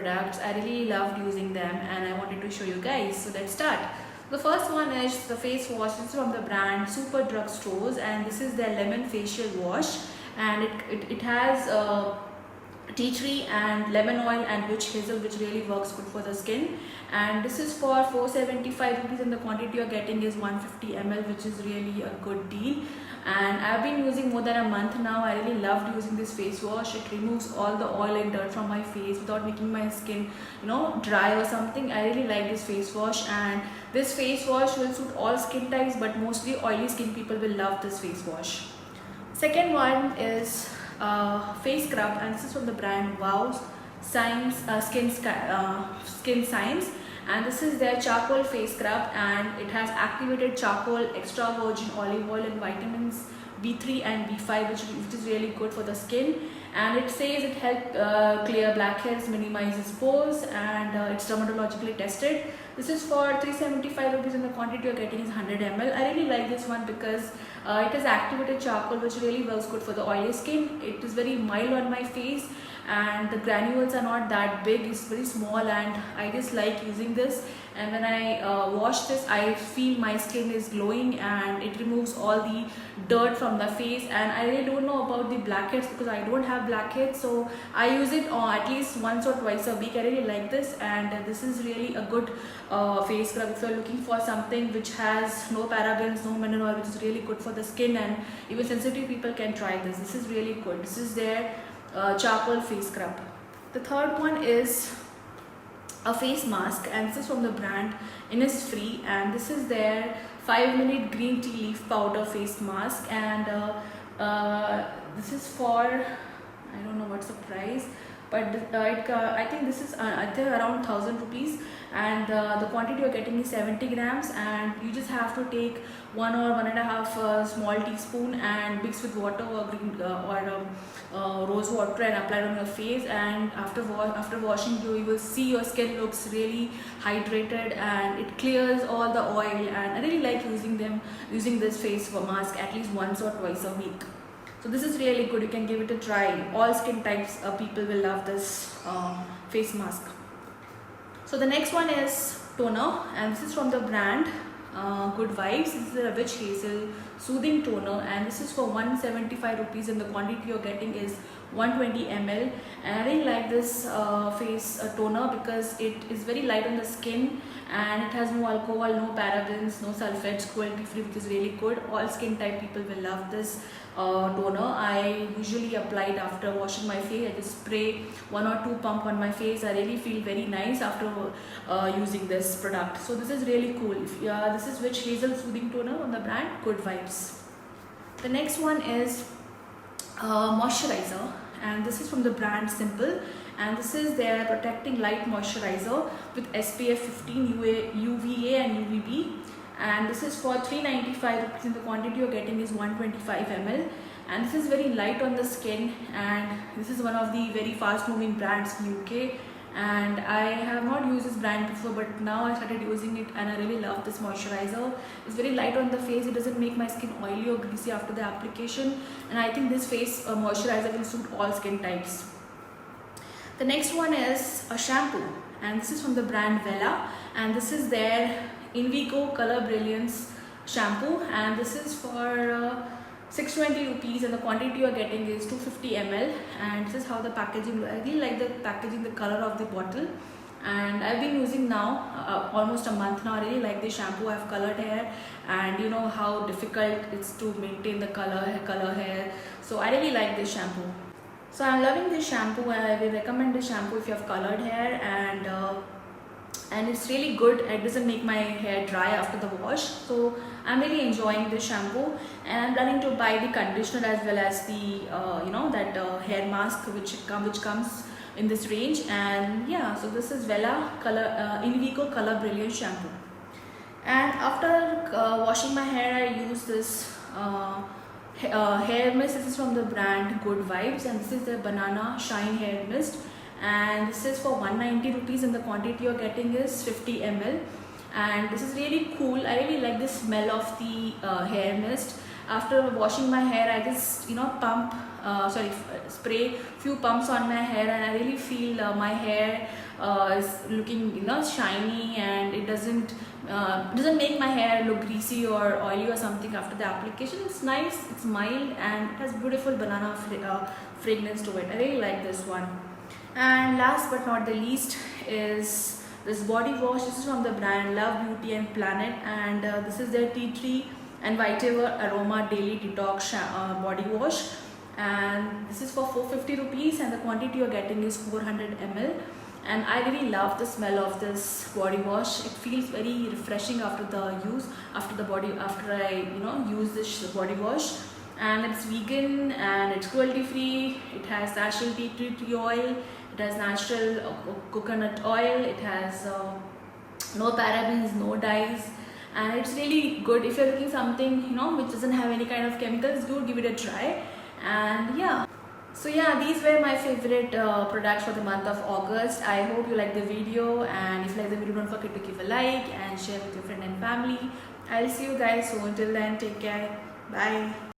products. I really loved using them and I wanted to show you guys. So let's start. The first one is the face wash. This is from the brand Super Drug Stores, and this is their lemon facial wash, and it has tea tree and lemon oil and witch hazel, which really works good for the skin. And this is for 475 rupees, and the quantity you're getting is 150 ml, which is really a good deal. And I've been using more than a month now. I really loved using this face wash. It removes all the oil and dirt from my face without making my skin, dry or something. I really like this face wash, and this face wash will suit all skin types, but mostly oily skin people will love this face wash. Second one is face scrub, and this is from the brand Wow Skin Science, and this is their charcoal face scrub, and it has activated charcoal, extra virgin olive oil, and vitamins B3 and B5, which is really good for the skin. And it says it helps clear blackheads, minimizes pores, and it's dermatologically tested. This is for 375 rupees, and the quantity you're getting is 100 ml. I really like this one because it has activated charcoal, which really works good for the oily skin. It is very mild on my face, and the granules are not that big. It's very small, and I just like using this. And when I wash this, I feel my skin is glowing, and it removes all the dirt from the face. And I really don't know about the blackheads because I don't have blackheads, so I use it at least once or twice a week. I really like this, and this is really a good face scrub if you're looking for something which has no parabens, no mineral oil, which is really good for the skin, and even sensitive people can try this. This is really good. This is their charcoal face scrub. The third one is a face mask, and this is from the brand Innisfree, and this is their 5-minute green tea leaf powder face mask. And this is for, I don't know what's the price, but I think this is around 1,000 rupees, and the quantity you're getting is 70 grams, and you just have to take 1 or 1.5 small teaspoon and mix with water or rose water and apply it on your face. And after washing, you will see your skin looks really hydrated, and it clears all the oil. And I really like using this face mask at least once or twice a week. So this is really good. You can give it a try. All skin types people will love this face mask. So the next one is toner, and this is from the brand Good Vibes. This is a witch hazel soothing toner, and this is for 175 rupees, and the quantity you're getting is 120 ml. And I really like this face toner because it is very light on the skin, and it has no alcohol, no parabens, no sulfates, cruelty free, which is really good. All skin type people will love this toner. I usually apply it after washing my face. I just spray 1 or 2 pump on my face. I really feel very nice after using this product. So this is really cool. This is Witch Hazel Soothing Toner on the brand Good Vibes. The next one is moisturizer, and this is from the brand Simple, and this is their protecting light moisturizer with SPF 15 UVA and UVB, and this is for 395 rupees, and the quantity you're getting is 125 ml. And this is very light on the skin, and this is one of the very fast moving brands in UK, and I have not used this brand before, but now I started using it, and I really love this moisturizer. It's very light on the face. It doesn't make my skin oily or greasy after the application, and I think this face moisturizer will suit all skin types. The next one is a shampoo, and this is from the brand Vela, and this is their Invigo Color Brilliance shampoo, and this is for 620 rupees, and the quantity you are getting is 250 ml. And this is how the packaging. I really like the packaging, the color of the bottle, and I've been using now almost a month now. I really like this shampoo. I have colored hair, and you know how difficult it's to maintain the color hair, so I really like this shampoo. So I'm loving this shampoo, and I will recommend this shampoo if you have colored hair, and it's really good. It doesn't make my hair dry after the wash, so I'm really enjoying this shampoo. And I'm planning to buy the conditioner as well as the hair mask which comes in this range. And yeah, so this is Vela Invigo Color Brilliance shampoo. And after washing my hair, I use this hair mist. This is from the brand Good Vibes, and this is the Banana Shine hair mist, and this is for 190 rupees, and the quantity you're getting is 50 ml. And this is really cool. I really like the smell of the hair mist. After washing my hair, I just spray few pumps on my hair, and I really feel my hair is looking, you know, shiny, and it doesn't make my hair look greasy or oily or something after the application. It's nice, it's mild, and it has beautiful banana fragrance to it. I really like this one. And last but not the least is this body wash. This is from the brand Love Beauty and Planet, and this is their tea tree and vetiver aroma daily detox body wash, and this is for 450 rupees, and the quantity you're getting is 400 ml. And I really love the smell of this body wash. It feels very refreshing after the use, after I, you know, use this body wash. And it's vegan and it's cruelty free. It has natural tea tree oil, it has natural coconut oil, it has no parabens, no dyes, and it's really good. If you're looking something, you know, which doesn't have any kind of chemicals, do give it a try. And yeah, so yeah, these were my favorite products for the month of August. I hope you like the video, and if you like the video, don't forget to give a like and share with your friend and family. I'll see you guys soon. Till then, take care. Bye.